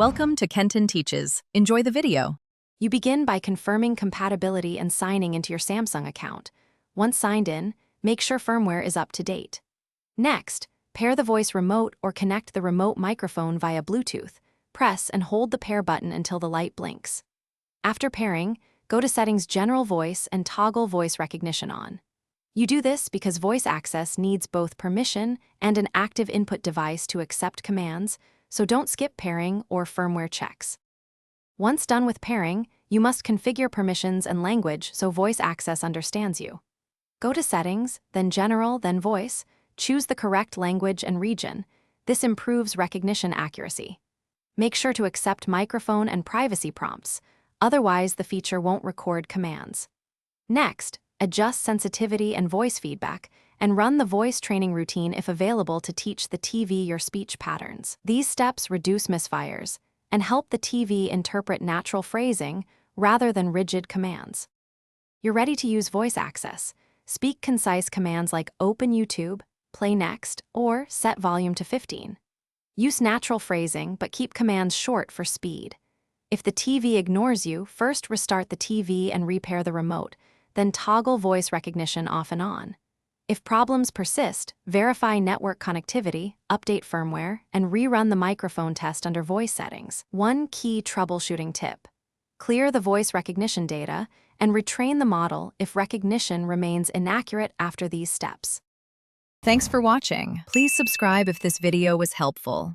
Welcome to Kenton Teaches. Enjoy the video. You begin by confirming compatibility and signing into your Samsung account. Once signed in, make sure firmware is up to date. Next, pair the voice remote or connect the remote microphone via Bluetooth. Press and hold the pair button until the light blinks. After pairing, go to Settings General Voice and toggle voice recognition on. You do this because voice access needs both permission and an active input device to accept commands, so don't skip pairing or firmware checks. Once done with pairing, you must configure permissions and language so voice access understands you. Go to Settings, then General, then Voice. Choose the correct language and region. This improves recognition accuracy. Make sure to accept microphone and privacy prompts, otherwise the feature won't record commands. Next, adjust sensitivity and voice feedback, and run the voice training routine if available to teach the TV your speech patterns. These steps reduce misfires and help the TV interpret natural phrasing rather than rigid commands. You're ready to use voice access. Speak concise commands like open YouTube, play next, or set volume to 15. Use natural phrasing, but keep commands short for speed. If the TV ignores you, first restart the TV and repair the remote, then toggle voice recognition off and on. If problems persist, verify network connectivity, update firmware, and rerun the microphone test under voice settings. One key troubleshooting tip: clear the voice recognition data and retrain the model if recognition remains inaccurate after these steps. Thanks for watching. Please subscribe if this video was helpful.